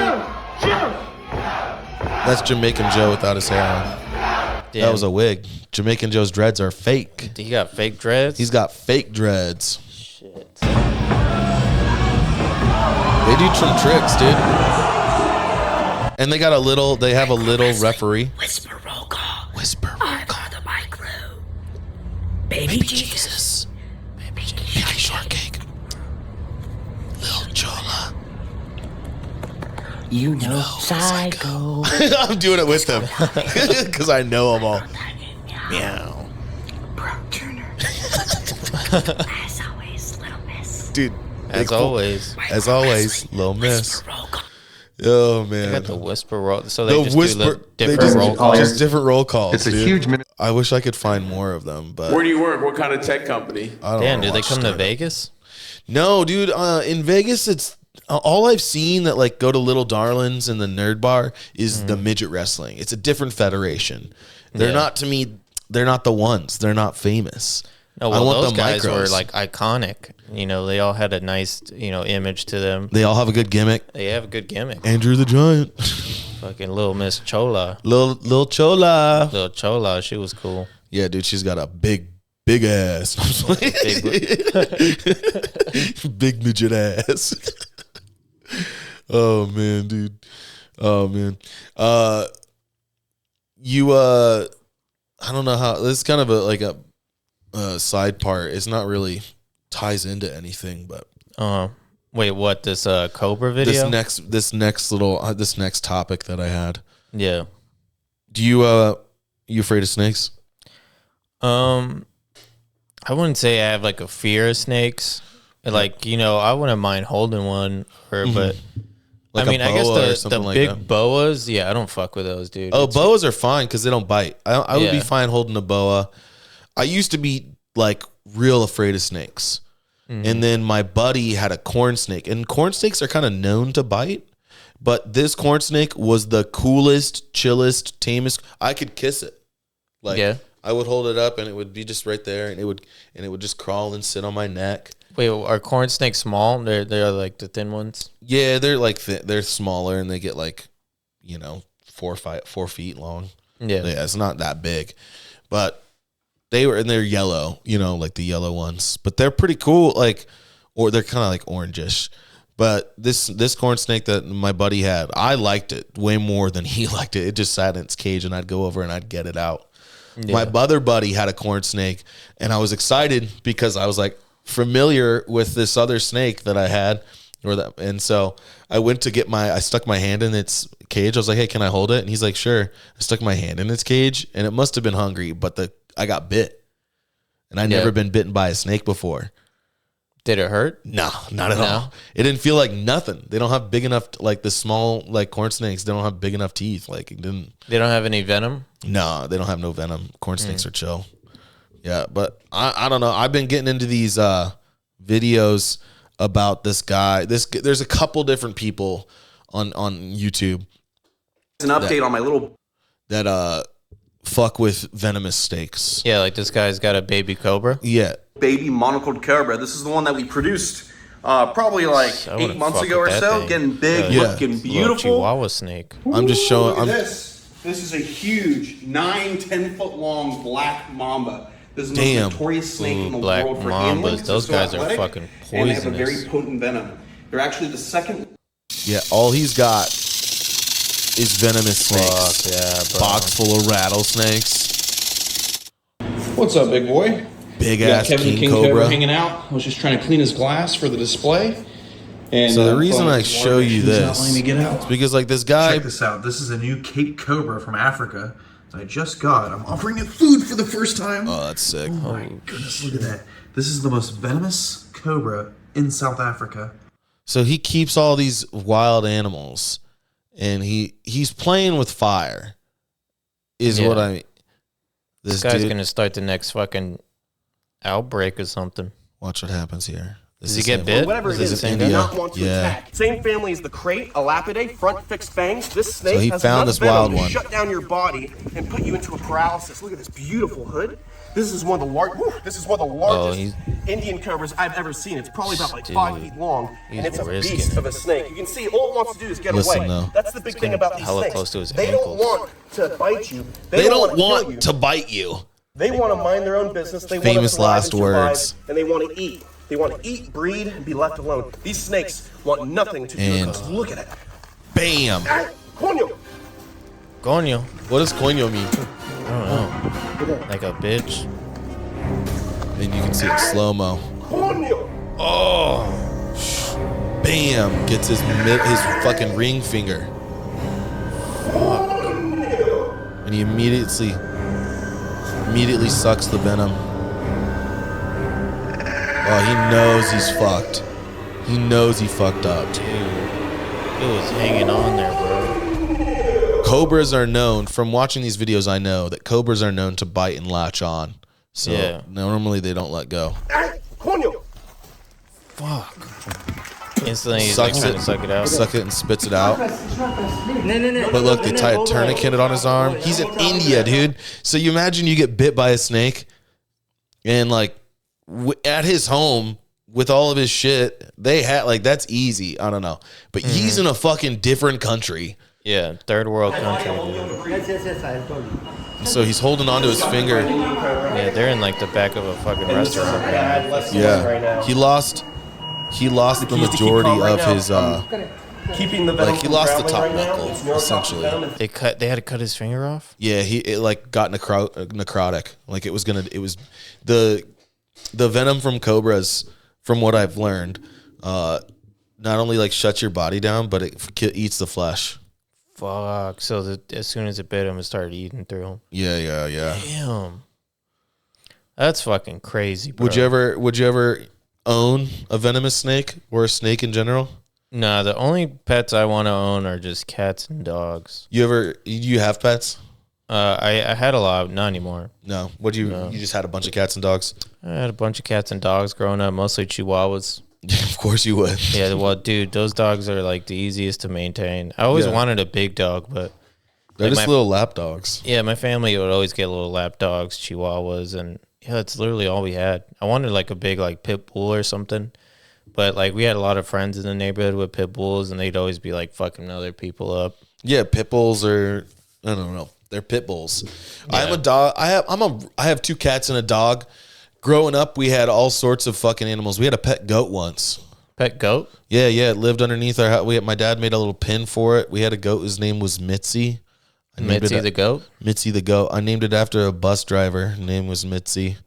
That's Jamaican Joe without his hair on. Damn. That was a wig. Jamaican Joe's dreads are fake. He got fake dreads? He's got fake dreads. Shit. They do some tricks, dude. And they have a little referee. Whisper roll call. Whisper. Ivar the Micro. Baby Jesus. Baby shortcake. Lil Chola. You know Psycho. I'm doing it with them because I know them all. Meow. Brock Turner. As always, Little Miss. Dude. As always. As always, Lil Miss. Whisper roll call. Oh, They man. got the whisper roll. So they The just whisper. do They different roll calls. just different roll calls. It's a dude. huge minute. I wish I could find more of them, but Where do you work? What kind of tech company? I don't Damn, wanna do they watch come to Startup. Vegas? No, dude. In Vegas, it's all I've seen that like go to Little Darlings and the Nerd Bar is the midget wrestling. It's a different federation. They're Yeah. not to me. They're not the ones. They're not famous. No, I well, want those the guys were micros. like iconic. You know, they all had a nice, image to them. They all have a good gimmick. They have a good gimmick. Andrew the Giant, Fucking Little Miss Chola. Lil Chola. Little Chola, she was cool. Yeah, dude, she's got a big ass. Big midget ass. Oh man, dude. Oh man. I don't know how this is kind of a side part. It's not really ties into anything, but Wait, what? This Cobra video? this next topic that I had. Yeah. Do you afraid of snakes? I wouldn't say I have like a fear of snakes. Like, I wouldn't mind holding one, but Like I mean, a I guess boa or the something like big that? boas, yeah, I don't fuck with those, dude. Oh, It's- boas are fine because they don't bite. I would be Yeah. fine holding a boa. I used to be like real afraid of snakes. And then my buddy had a corn snake. And corn snakes are kind of known to bite. But this corn snake was the coolest, chillest, tamest. I could kiss it. Like Yeah. I would hold it up and it would be just right there and it would just crawl and sit on my neck. Wait, are corn snakes small? They're like the thin ones? Yeah, they're like they're smaller and they get like, 4 feet long. Yeah. Yeah, it's not that big, but they're yellow, like the yellow ones, but they're pretty cool. Like, or they're kind of like orangish, but this corn snake that my buddy had, I liked it way more than he liked it. It just sat in its cage and I'd go over and I'd get it out. Yeah. My other buddy had a corn snake and I was excited because I was like familiar with this other snake that I had and so I went to I stuck my hand in its cage. I was like, hey, can I hold it? And he's like, sure. I stuck my hand in its cage and it must have been hungry, but I got bit and I'd never been bitten by a snake before. Did it hurt? No, not at all. It didn't feel like nothing. They don't have big enough, like the small, like corn snakes, they don't have big enough teeth. Like it didn't. They don't have any venom? No, they don't have no venom. Corn snakes are chill. Yeah, but I don't know. I've been getting into these videos about this guy. There's a couple different people on YouTube. An update on my little that fuck with venomous snakes. Yeah, like this guy's got a baby cobra. Yeah. baby monocled cobra. This is the one that we produced probably like 8 months ago or so. Thing. Getting big, looking beautiful. Chihuahua snake. I'm just showing. Look at this. This is a huge 9-10 foot long black mamba. This is the most notorious snake in the world for handling. Those guys are fucking poisonous. And they have a very potent venom. They're actually the second. Yeah, all he's got is venomous snakes. Fuck yeah, bro. Box full of rattlesnakes. What's up, big boy? Big ass Kevin King Cobra hanging out. I was just trying to clean his glass for the display. And so the reason I show you this is because like this guy. Check this out. This is a new Cape Cobra from Africa that I just got. I'm offering it food for the first time. Oh, that's sick. Oh my goodness, look at that. This is the most venomous cobra in South Africa. So he keeps all these wild animals, and he's playing with fire. Is what I mean. This guy's gonna start the next fucking outbreak or something. Watch what happens here. Does he get bit? Whatever it is, they do not want to attack. Same family as the crate, Elapidae, front fixed fangs. This snake so he has found enough this venom wild to one. shut down your body and put you into a paralysis. Look at this beautiful hood. This is one of the largest Indian cobras I've ever seen. It's probably about like 5 feet long, and it's a beast of a snake. You can see all it wants to do is get away. Though. That's the big thing about these snakes. Close to his they ankles. don't want to bite you. They don't want to bite you. They want to mind their own business. They Famous want to thrive last and survive, words. and they want to eat. They want to eat, breed, and be left alone. These snakes want nothing to do with us. Look at it. Bam. Coño. Coño. What does coño mean? I don't know. Like a bitch. And you can see it slow mo. Coño. Oh. Bam. Gets his fucking ring finger. And he immediately sucks the venom. Oh, he knows he's fucked. He knows he fucked up. Dude, it was hanging on there, bro. Cobras are known, from watching these videos, I know that cobras are known to bite and latch on. So normally they don't let go. Coño. Fuck. Instantly he's Sucks like it, suck it out. Suck it and spits it out. But look, they tie a tourniquet on his arm. He's in India, dude. So you imagine you get bit by a snake and like at his home with all of his shit, they had like, that's easy. I don't know. But he's in a fucking different country. Yeah, third world country. So he's holding onto his finger. Yeah, they're in like the back of a fucking restaurant. Yeah. He lost the majority of his Keeping the venom like he lost the top right now, knuckle it's neurotoxic essentially. venom. They had to cut his finger off? Yeah, it like got necrotic. Like it was the venom from cobras, from what I've learned, not only like shuts your body down, but it eats the flesh. Fuck. So as soon as it bit him, it started eating through him. Yeah. Damn. That's fucking crazy, bro. Would you ever own a venomous snake or a snake in general? Nah, the only pets I want to own are just cats and dogs. You have pets? I had a lot, not anymore. No. You just had a bunch of cats and dogs? I had a bunch of cats and dogs growing up, mostly Chihuahuas. Of course you would. Yeah, well, dude, those dogs are like the easiest to maintain. I always wanted a big dog, but they're like just little lap dogs. Yeah, my family would always get little lap dogs, Chihuahuas, and yeah, that's literally all we had. I wanted like a big like pit bull or something, but like we had a lot of friends in the neighborhood with pit bulls, and they'd always be like fucking other people up. Yeah, pit bulls are, I don't know, they're pit bulls. Yeah. I'm a dog. I have 2 cats and a dog. Growing up, we had all sorts of fucking animals. We had a pet goat once. Pet goat? Yeah. It lived underneath our house. My dad made a little pin for it. We had a goat. His name was Mitzi. Mitzi the goat? Mitzi the goat. I named it after a bus driver. Her name was Mitzi.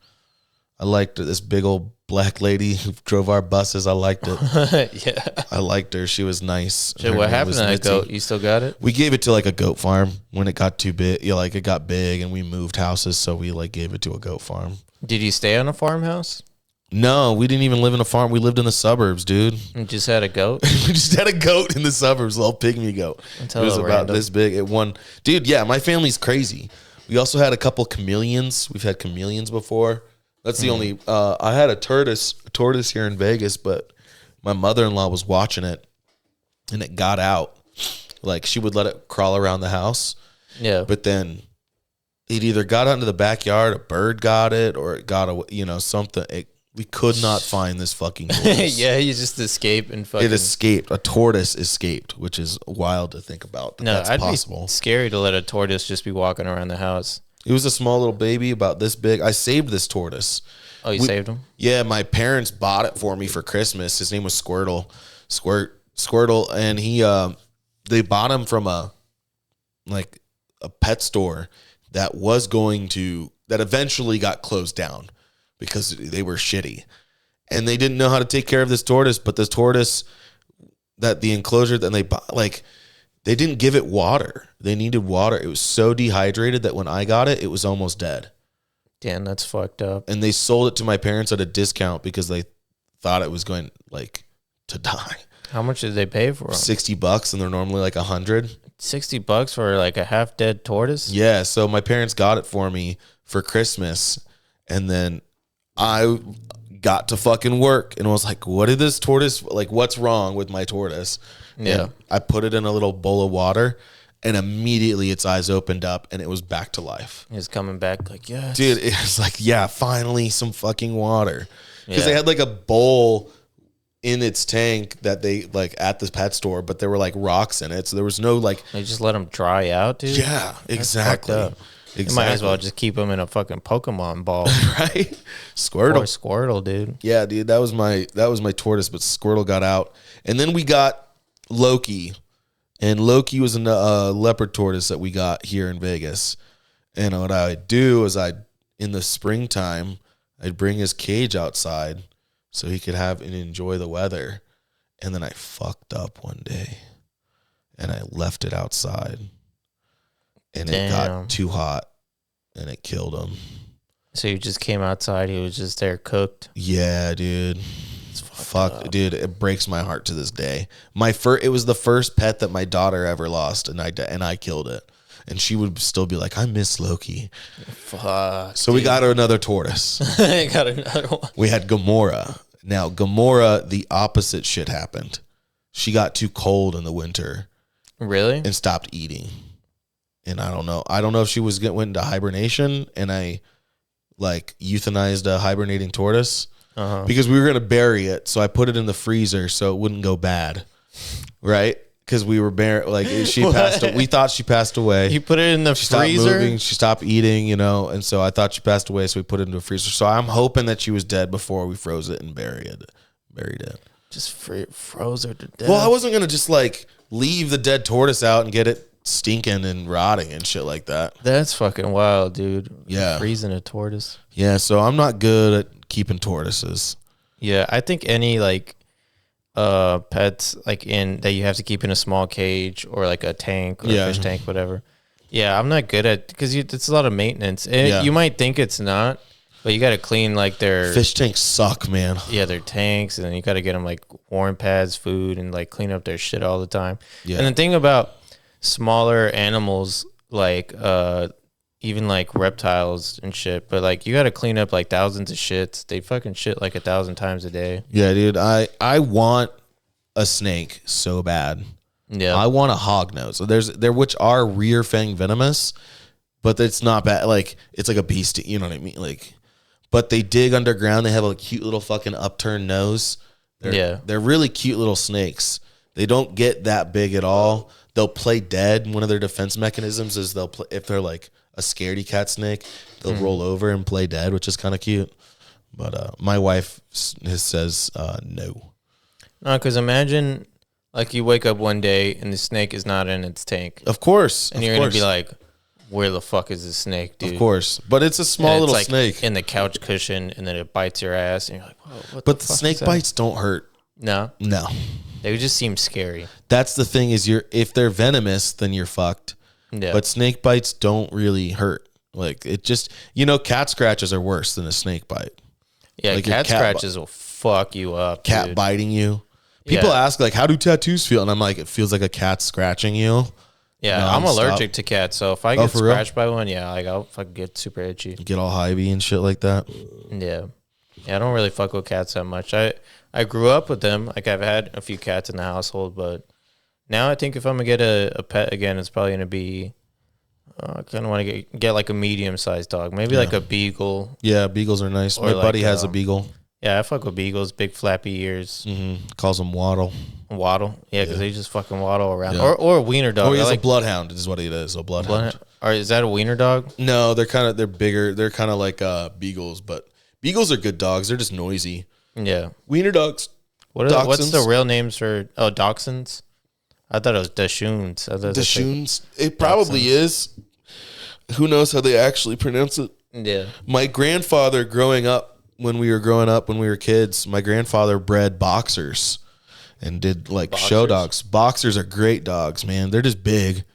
I liked her. This big old black lady who drove our buses. I liked it. Yeah. I liked her. She was nice. So what happened to that goat? You still got it? We gave it to like a goat farm when it got too big. Yeah, like it got big and we moved houses, so we like gave it to a goat farm. Did you stay on a farmhouse? No, we didn't even live in a farm. We lived in the suburbs, dude. You just had a goat? We just had a goat in the suburbs, a little pygmy goat. It was about this big. Dude, yeah, my family's crazy. We also had a couple chameleons. We've had chameleons before. That's the only. I had a tortoise here in Vegas, but my mother-in-law was watching it, and it got out. Like, she would let it crawl around the house. Yeah. But then it either got out into the backyard, a bird got it, or it got something. We could not find this fucking tortoise. Yeah, you just escaped and fucking. It escaped. A tortoise escaped, which is wild to think about. But that's possible. Be scary to let a tortoise just be walking around the house. It was a small little baby about this big. I saved this tortoise. Oh, you saved him? Yeah, my parents bought it for me for Christmas. His name was Squirtle. Squirtle, and they bought him from a pet store that eventually got closed down because they were shitty. And they didn't know how to take care of this tortoise, but this tortoise, that the enclosure that they bought, they didn't give it water. They needed water. It was so dehydrated that when I got it, it was almost dead. Damn, that's fucked up. And they sold it to my parents at a discount because they thought it was going to die. How much did they pay for it? $60, and they're normally like $100. $60 for like a half dead tortoise? Yeah, so my parents got it for me for Christmas, and then I got to fucking work and was like, what did this tortoise, what's wrong with my tortoise? Yeah. And I put it in a little bowl of water, and immediately its eyes opened up and it was back to life. It's coming back yes. Dude, it was like, yeah, finally some fucking water. Because they had a bowl in its tank that they at this pet store, but there were rocks in it, so there was no They just let them dry out, dude. Yeah, exactly. You might as well just keep them in a fucking Pokemon ball, right? Squirtle, or Squirtle, dude. Yeah, dude, that was my tortoise, but Squirtle got out, and then we got Loki, and Loki was a leopard tortoise that we got here in Vegas. And what I would do is in the springtime, I'd bring his cage outside so he could have and enjoy the weather. And then I fucked up one day and I left it outside, and it got too hot and it killed him. So you just came outside, he was just there cooked? Yeah, dude. Fuck, dude, it breaks my heart to this day. It was the first pet that my daughter ever lost, and I killed it. And she would still be like, I miss Loki. Fuck. So we got her another tortoise. Got another one. We had Gamora. Now, Gamora, the opposite shit happened. She got too cold in the winter. Really? And stopped eating. And I don't know. I don't know if she went into hibernation, and I euthanized a hibernating tortoise. Because we were going to bury it. So I put it in the freezer so it wouldn't go bad. Right? Because we were she passed. We thought she passed away. You put it in the freezer? She stopped moving. She stopped eating, and so I thought she passed away. So we put it into a freezer. So I'm hoping that she was dead before we froze it and buried it. Just froze her to death. Well, I wasn't gonna just leave the dead tortoise out and get it stinking and rotting and shit like that. That's fucking wild, dude. Yeah, freezing a tortoise. Yeah, so I'm not good at keeping tortoises. Yeah, I think any pets that you have to keep in a small cage or a tank or a fish tank, whatever. Yeah, I'm not good at, because it's a lot of maintenance. You might think it's not, but you got to clean their fish tanks suck, man. Yeah, their tanks, and then you got to get them warm pads, food, and clean up their shit all the time. Yeah. And the thing about smaller animals even reptiles and shit, but you got to clean up thousands of shits. They fucking shit 1,000 times a day. Yeah, dude. I want a snake so bad. Yeah, I want a hognose. Which are rear fang venomous, but it's not bad. It's like a beast. You know what I mean? But they dig underground. They have a cute little fucking upturned nose. They're really cute little snakes. They don't get that big at all. They'll play dead. One of their defense mechanisms is they'll play, if they're a scaredy cat snake, they'll roll over and play dead, which is kind of cute. But my wife says no. No, because imagine you wake up one day and the snake is not in its tank. Of course. And you're going to be like, where the fuck is this snake, dude? Of course. But it's a small little snake. In the couch cushion, and then it bites your ass, and you're like, whoa, what But the snake bites don't hurt. No? No. They would just seem scary. That's the thing is if they're venomous, then you're fucked. Yeah. But snake bites don't really hurt. Cat scratches are worse than a snake bite. Yeah, like cat scratches will fuck you up. Cat biting you. People ask like, how do tattoos feel? And I'm like, it feels like a cat scratching you. Yeah, I'm allergic to cats, so if I get scratched by one, like I'll fucking get super itchy. You get all hivey and shit like that. Yeah, I don't really fuck with cats that much. I grew up with them. Like I've had a few cats in the household, but now I think if I'm gonna get a pet again, it's probably gonna be. I kind of want to get like a medium-sized dog, maybe like a beagle. Yeah, beagles are nice. My buddy has a beagle. Yeah, I fuck with beagles, big flappy ears. Mm-hmm. Calls them Waddle. Waddle? Yeah, because they just fucking waddle around. Yeah. Or a wiener dog. Or he's a bloodhound is what he is, a bloodhound. Or is that a wiener dog? No, they're bigger. They're kind of like beagles, but beagles are good dogs. They're just noisy. Yeah. Wiener dogs. What's the real names for, dachshunds? I thought it was Dachshunds. Dachshunds? It probably is. Who knows how they actually pronounce it? Yeah. My grandfather when we were kids, my grandfather bred boxers and did like show dogs. Boxers are great dogs, man. They're just big,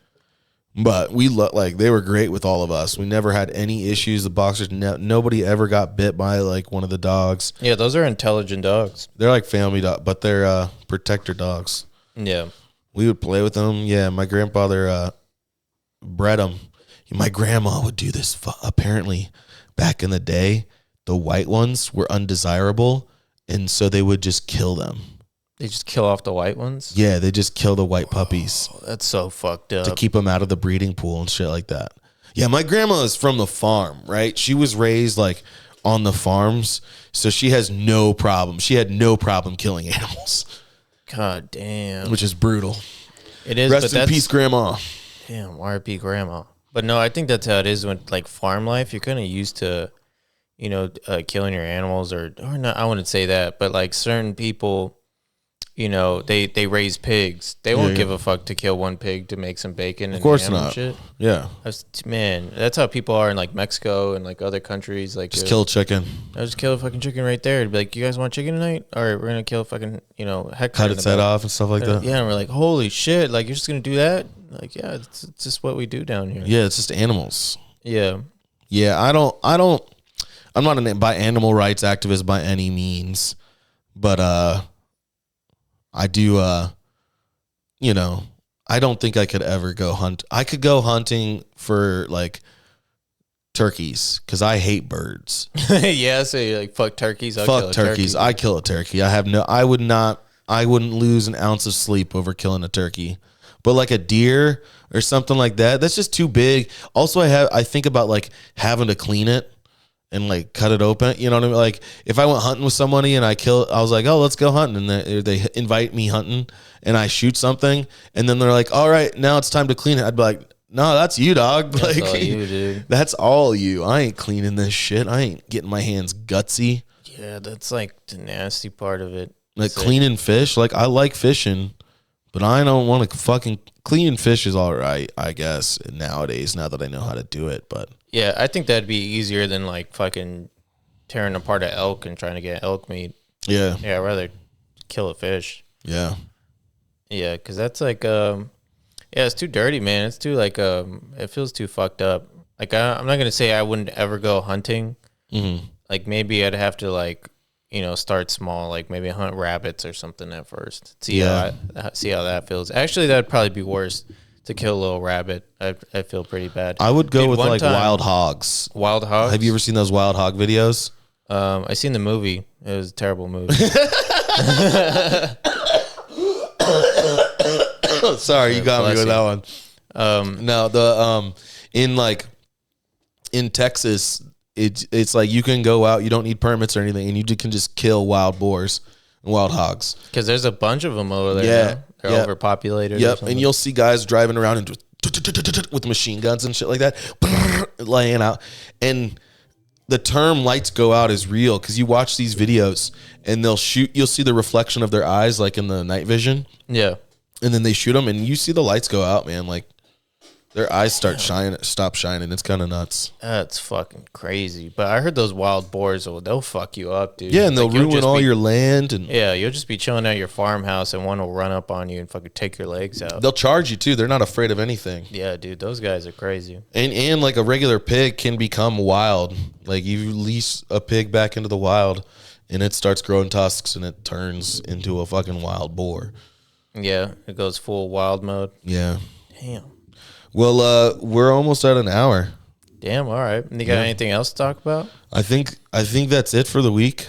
but they were great with all of us. We never had any issues. The boxers, nobody ever got bit by like one of the dogs. Yeah, those are intelligent dogs. They're like family dogs, but they're protector dogs. Yeah. We would play with them. Yeah, my grandfather bred them. My grandma would do this. Apparently, back in the day, the white ones were undesirable, and so they would just kill them. They just kill off the white ones? Yeah, they just kill the white puppies. Oh, that's so fucked up. To keep them out of the breeding pool and shit like that. Yeah, my grandma is from the farm, right? She was raised like on the farms, so she has no problem. She had no problem killing animals. God damn. Which is brutal. It is. Rest in peace, Grandma. Damn, R.I.P. Grandma. But no, I think that's how it is when like farm life. You're kind of used to, killing your animals or not. I wouldn't say that, but like certain people, they raise pigs. They won't give a fuck to kill one pig to make some bacon. Of course not. Shit. Yeah. That's how people are in like Mexico and like other countries. Like just kill a chicken. I just kill a fucking chicken right there. It'd be like, you guys want chicken tonight? All right, we're gonna kill a fucking Hector. Cut its head off and stuff like that. Yeah, and we're like, holy shit! Like you're just gonna do that? Like, yeah, it's just what we do down here. Yeah, it's just animals. Yeah. Yeah, I'm not an animal rights activist by any means, but I do I don't think I could ever go hunt. I could go hunting for like turkeys because I hate birds. Yeah, so you're like, fuck turkeys. Fuck turkeys. I kill a turkey. I wouldn't lose an ounce of sleep over killing a turkey. But like a deer or something like that, that's just too big. Also, I think about like having to clean it and like cut it open. You know what I mean? Like if I went hunting with somebody and I was like, oh, let's go hunting. And they invite me hunting and I shoot something. And then they're like, all right, now it's time to clean it. I'd be like, no, that's you, dog. That's like, all you, dude. That's all you. I ain't cleaning this shit. I ain't getting my hands gutsy. Yeah, that's like the nasty part of it. Like cleaning fish. Like I like fishing. But I don't want to fucking cleaning fish is all right, I guess, nowadays, now that I know how to do it. But yeah, I think that'd be easier than like fucking tearing apart an elk and trying to get elk meat. Yeah. Yeah, I'd rather kill a fish. Yeah. Yeah, because that's like, it's too dirty, man. It's too like, it feels too fucked up. Like, I'm not going to say I wouldn't ever go hunting. Mm-hmm. Like, maybe I'd have to like, start small, like maybe hunt rabbits or something at first. See how that feels. Actually, that'd probably be worse to kill a little rabbit. I feel pretty bad. I would go with like wild hogs. Wild hogs? Have you ever seen those wild hog videos? I seen the movie. It was a terrible movie. Sorry, you got me with that one. No, in Texas, it's like you can go out, you don't need permits or anything, and you can just kill wild boars and wild hogs. Because there's a bunch of them over there. Yeah, they're overpopulated. Yep, and you'll see guys driving around with machine guns and shit like that, laying out. And the term "lights go out" is real because you watch these videos and they'll shoot. You'll see the reflection of their eyes, like in the night vision. Yeah, and then they shoot them, and you see the lights go out, man. Like Their eyes stop shining. It's kind of nuts. That's fucking crazy. But I heard those wild boars, they'll fuck you up, dude. Yeah, and they'll ruin all your land. And yeah, you'll just be chilling at your farmhouse, and one will run up on you and fucking take your legs out. They'll charge you, too. They're not afraid of anything. Yeah, dude, those guys are crazy. And like a regular pig can become wild. Like you release a pig back into the wild, and it starts growing tusks, and it turns into a fucking wild boar. Yeah, it goes full wild mode. Yeah. Damn. Well, we're almost at an hour. Damn, all right. You got anything else to talk about? I think that's it for the week.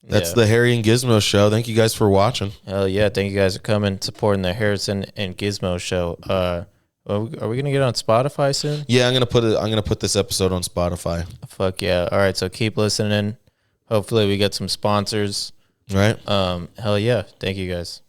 That's the Harry and Gizmo show. Thank you guys for watching. Hell yeah. Thank you guys for coming, supporting the Harrison and Gizmo show. Are we gonna get on Spotify soon? Yeah, I'm gonna put this episode on Spotify. Fuck yeah. All right, so keep listening. Hopefully we get some sponsors. Right. Hell yeah. Thank you guys.